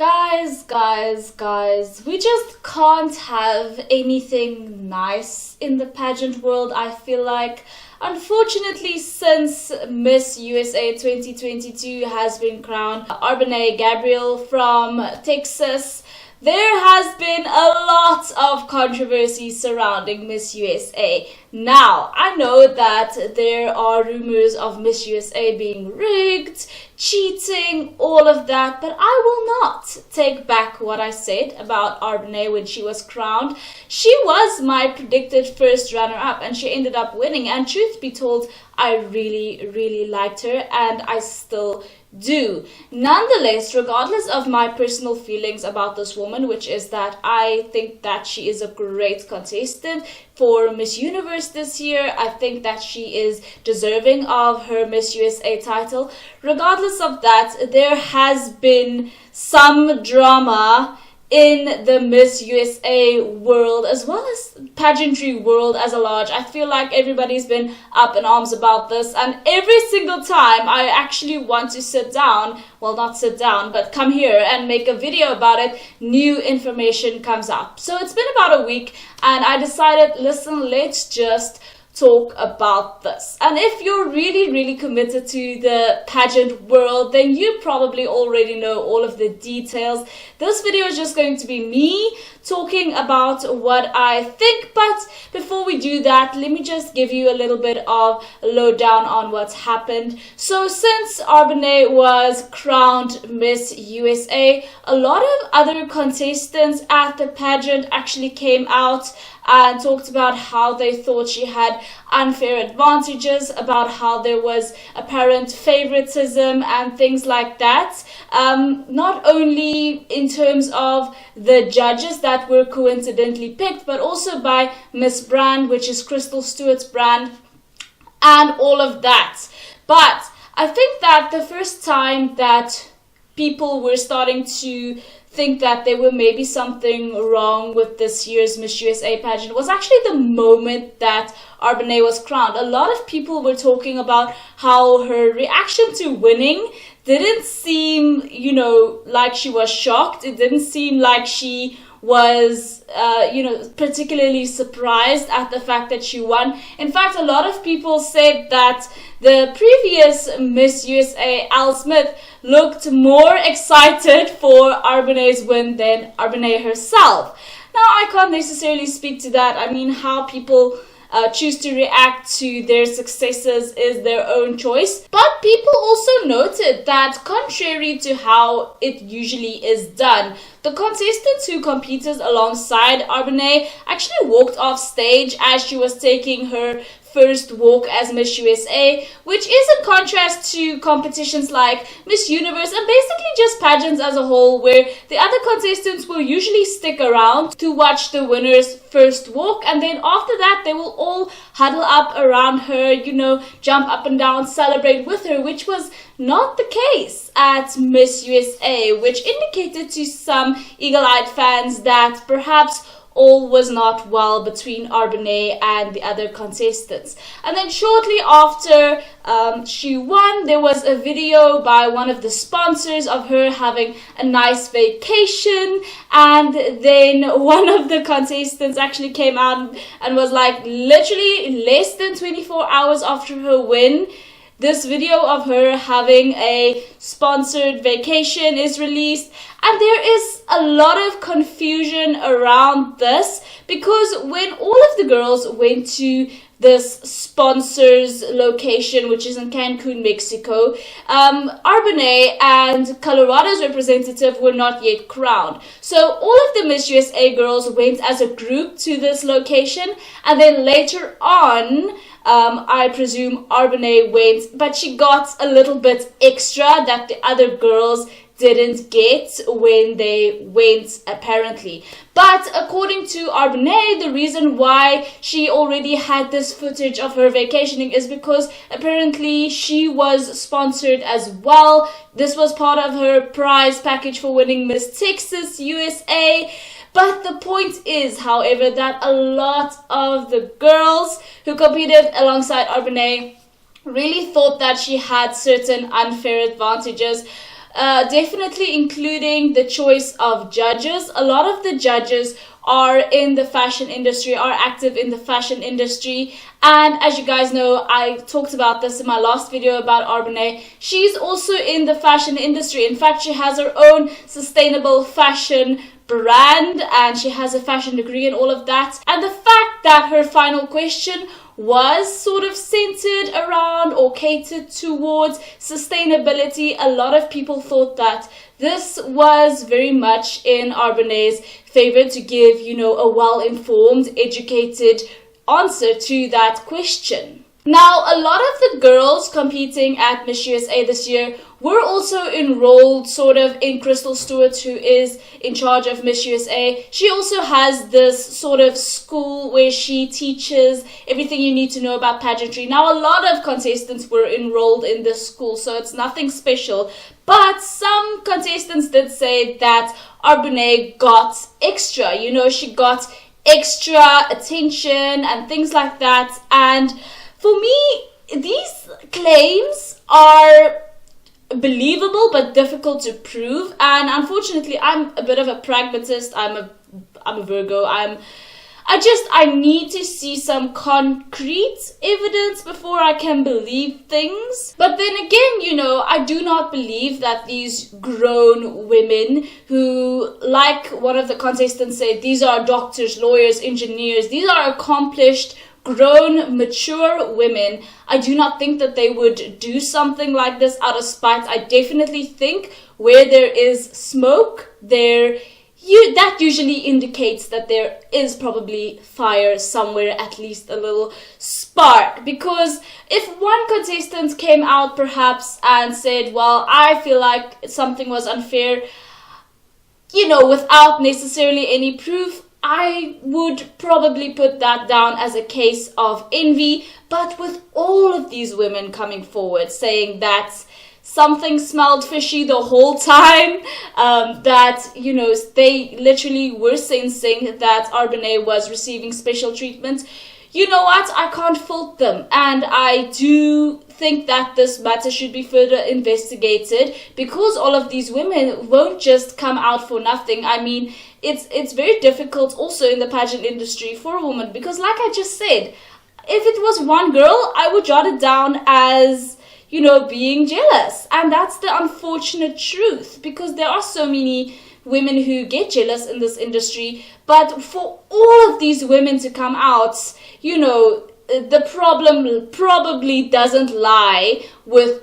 Guys, we just can't have anything nice in the pageant world, I feel like. Unfortunately, since Miss USA 2022 has been crowned R'Bonney Gabriel from Texas, there has been a lot of controversy surrounding Miss USA. Now, I know that there are rumors of Miss USA being rigged, cheating, all of that, but I will not take back what I said about R'Bonney when she was crowned. She was my predicted first runner-up and she ended up winning, and truth be told, I really liked her and I still do. Nonetheless, regardless of my personal feelings about this woman, which is that I think that she is a great contestant for Miss Universe this year, I think that she is deserving of her Miss USA title. Regardless of that, there has been some drama in the Miss USA world as well as pageantry world as a large. I feel like everybody's been up in arms about this, and every single time I actually want to sit down, well, not sit down, but come here and make a video about it, new information comes up. So it's been about a week and I decided, listen, let's just talk about this. And if you're really committed to the pageant world, then you probably already know all of the details. This video is just going to be me talking about what I think, but before we do that, let me just give you a little bit of lowdown on what's happened. So since R'Bonney was crowned Miss USA, a lot of other contestants at the pageant actually came out and talked about how they thought she had unfair advantages, about how there was apparent favoritism and things like that. Not only in terms of the judges that were coincidentally picked, but also by Miss Brand, which is Crystle Stewart's brand, and all of that. But I think that the first time that people were starting to think that there were maybe something wrong with this year's Miss USA pageant was actually the moment that R'Bonney was crowned. A lot of people were talking about how her reaction to winning didn't seem, like she was shocked. It didn't seem like she was, particularly surprised at the fact that she won. In fact, a lot of people said that the previous Miss USA, Al Smith, looked more excited for R'Bonney's win than R'Bonney herself. Now, I can't necessarily speak to that. I mean, how people choose to react to their successes is their own choice. But people also noted that contrary to how it usually is done, the contestant who competed alongside R'Bonney actually walked off stage as she was taking her first walk as Miss USA, which is in contrast to competitions like Miss Universe and basically just pageants as a whole, where the other contestants will usually stick around to watch the winner's first walk, and then after that they will all huddle up around her, jump up and down, celebrate with her, which was not the case at Miss USA, which indicated to some eagle-eyed fans that perhaps all was not well between R'Bonney and the other contestants. And then shortly after she won, there was a video by one of the sponsors of her having a nice vacation, and then one of the contestants actually came out and was like, literally less than 24 hours after her win, this video of her having a sponsored vacation is released, and there is a lot of confusion around this because when all of the girls went to this sponsor's location, which is in Cancun, Mexico, R'Bonney and Colorado's representative were not yet crowned. So all of the Miss USA girls went as a group to this location, and then later on, I presume R'Bonney went, but she got a little bit extra that the other girls didn't get when they went, apparently. But according to R'Bonney, the reason why she already had this footage of her vacationing is because apparently she was sponsored as well. This was part of her prize package for winning Miss Texas USA. But the point is, however, that a lot of the girls who competed alongside R'Bonney really thought that she had certain unfair advantages. definitely including the choice of judges. A lot of the judges are in the fashion industry, are active in the fashion industry. And as you guys know, I talked about this in my last video about R'Bonney. She's also in the fashion industry. In fact, she has her own sustainable fashion brand and she has a fashion degree and all of that. And the fact that her final question was sort of centered around or catered towards sustainability, a lot of people thought that this was very much in R'Bonney's favor to give, you know, a well-informed, educated answer to that question. Now, a lot of the girls competing at Miss USA this year were also enrolled sort of in Crystle Stewart, who is in charge of Miss USA. She also has this sort of school where she teaches everything you need to know about pageantry. Now, a lot of contestants were enrolled in this school, so it's nothing special. But some contestants did say that R'Bonney got extra, you know, she got extra attention and things like that. And for me, these claims are believable but difficult to prove. And unfortunately, I'm a bit of a pragmatist. I'm a Virgo. I need to see some concrete evidence before I can believe things. But then again, you know, I do not believe that these grown women who, like one of the contestants said, these are doctors, lawyers, engineers, these are accomplished, grown, mature women. I do not think that they would do something like this out of spite. I definitely think where there is smoke, that usually indicates that there is probably fire somewhere, at least a little spark. Because if one contestant came out perhaps and said, well, I feel like something was unfair, you know, without necessarily any proof, I would probably put that down as a case of envy. But with all of these women coming forward saying that something smelled fishy the whole time, that, you know, they literally were sensing that R'Bonney was receiving special treatment, you know what, I can't fault them. And I do think that this matter should be further investigated, because all of these women won't just come out for nothing. I mean, it's very difficult also in the pageant industry for a woman, because like I just said, if it was one girl, I would jot it down as, you know, being jealous. And that's the unfortunate truth, because there are so many women who get jealous in this industry. But for all of these women to come out, you know, the problem probably doesn't lie with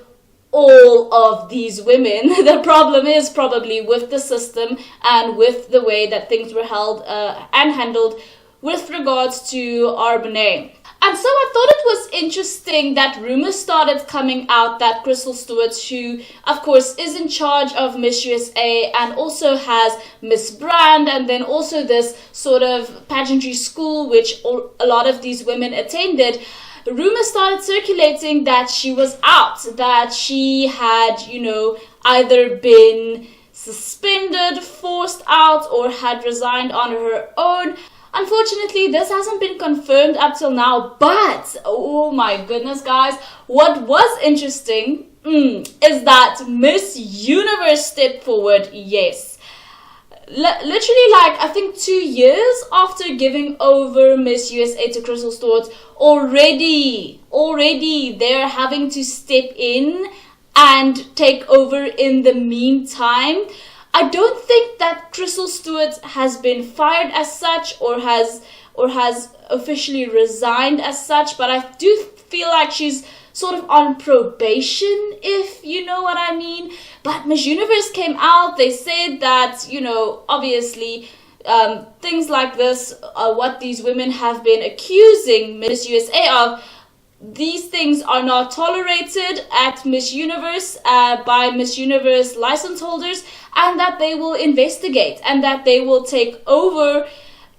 all of these women. The problem is probably with the system and with the way that things were held and handled with regards to R'Bonney. And so I thought it was interesting that rumors started coming out that Crystle Stewart, who of course is in charge of Miss USA and also has Miss Brand and then also this sort of pageantry school which a lot of these women attended, rumors started circulating that she was out, that she had, you know, either been suspended, forced out, or had resigned on her own. Unfortunately, this hasn't been confirmed up till now, but oh my goodness, guys, what was interesting is that Miss Universe stepped forward. Yes, literally, like, I think 2 years after giving over Miss USA to Crystle Stewart, already they're having to step in and take over in the meantime. I don't think that Crystle Stewart has been fired as such or has officially resigned as such, but I do feel like she's sort of on probation, if you know what I mean. But Miss Universe came out, they said that, you know, obviously things like this, what these women have been accusing Miss USA of, these things are not tolerated at Miss Universe by Miss Universe license holders, and that they will investigate and that they will take over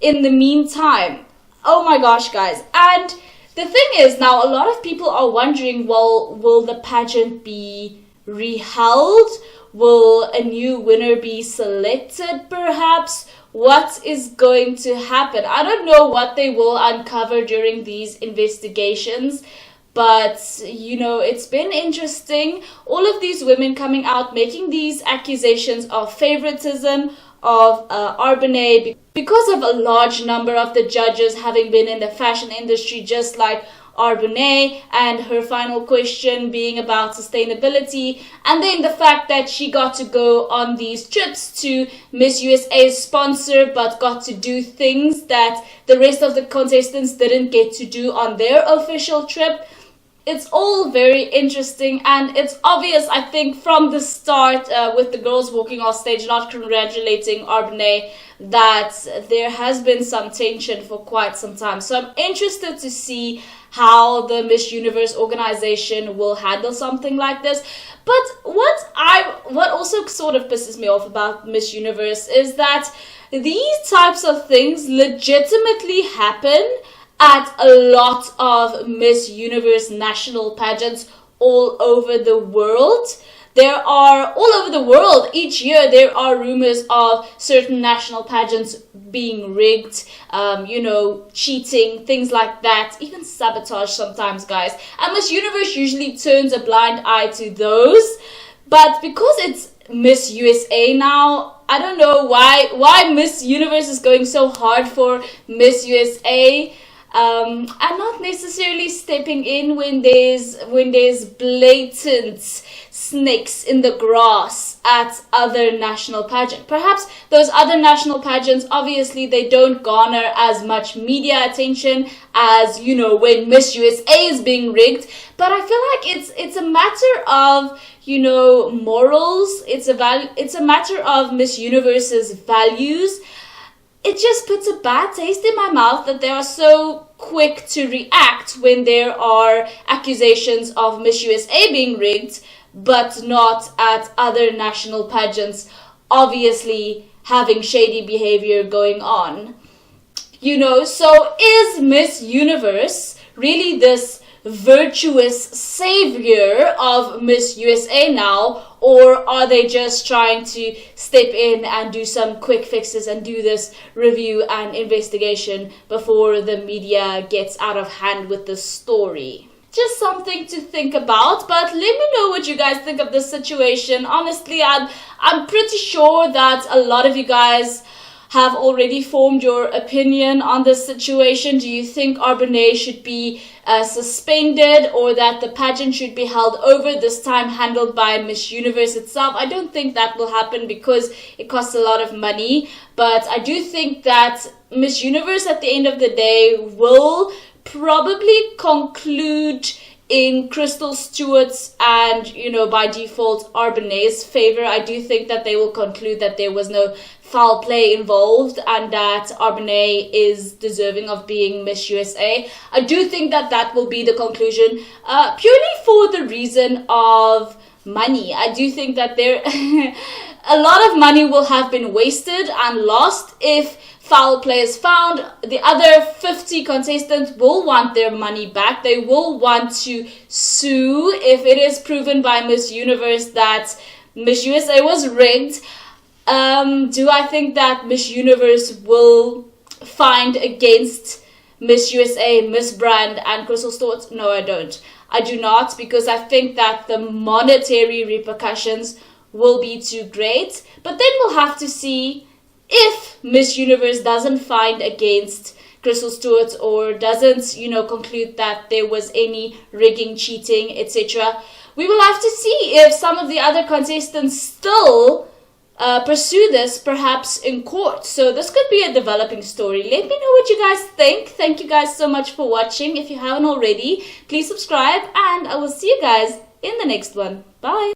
in the meantime. Oh my gosh, guys. And the thing is, now a lot of people are wondering, well, will the pageant be reheld? Will a new winner be selected perhaps? What is going to happen? I don't know what they will uncover during these investigations, But, you know, it's been interesting. All of these women coming out making these accusations of favoritism of R'Bonney because of a large number of the judges having been in the fashion industry, just like R'Bonney, and her final question being about sustainability, and then the fact that she got to go on these trips to Miss USA's sponsor but got to do things that the rest of the contestants didn't get to do on their official trip. It's all very interesting, and it's obvious, I think, from the start, with the girls walking off stage not congratulating R'Bonney, that there has been some tension for quite some time. So I'm interested to see how the Miss Universe organization will handle something like this. But what also sort of pisses me off about Miss Universe is that these types of things legitimately happen at a lot of Miss Universe national pageants all over the world. All over the world, each year there are rumors of certain national pageants being rigged, cheating, things like that, even sabotage sometimes, guys. And Miss Universe usually turns a blind eye to those. But because it's Miss USA now, I don't know why Miss Universe is going so hard for Miss USA. And not necessarily stepping in when there's blatant snakes in the grass at other national pageants. Perhaps those other national pageants, obviously they don't garner as much media attention as, when Miss USA is being rigged. But I feel like it's a matter of, morals. It's a matter of Miss Universe's values. It just puts a bad taste in my mouth that they are so quick to react when there are accusations of Miss USA being rigged, but not at other national pageants, obviously having shady behavior going on. So is Miss Universe really this virtuous savior of Miss USA now, or are they just trying to step in and do some quick fixes and do this review and investigation before the media gets out of hand with the story? Just something to think about, but let me know what you guys think of this situation. Honestly, I'm pretty sure that a lot of you guys have already formed your opinion on this situation. Do you think R'Bonney should be suspended, or that the pageant should be held over, this time handled by Miss Universe itself? I don't think that will happen because it costs a lot of money, but I do think that Miss Universe at the end of the day will probably conclude in Crystle Stewart's and, by default, R'Bonney's favor. I do think that they will conclude that there was no foul play involved and that R'Bonney is deserving of being Miss USA. I do think that will be the conclusion, purely for the reason of money. I do think that a lot of money will have been wasted and lost if foul play is found. The other 50 contestants will want their money back. They will want to sue if it is proven by Miss Universe that Miss USA was rigged. Do I think that Miss Universe will find against Miss USA, Miss Brand, and Crystle Stewart? No, I don't. I do not, because I think that the monetary repercussions will be too great. But then we'll have to see if Miss Universe doesn't find against Crystle Stewart or doesn't, conclude that there was any rigging, cheating, etc. We will have to see if some of the other contestants still pursue this, perhaps in court. So this could be a developing story. Let me know what you guys think. Thank you guys so much for watching. If you haven't already, please subscribe, and I will see you guys in the next one. Bye.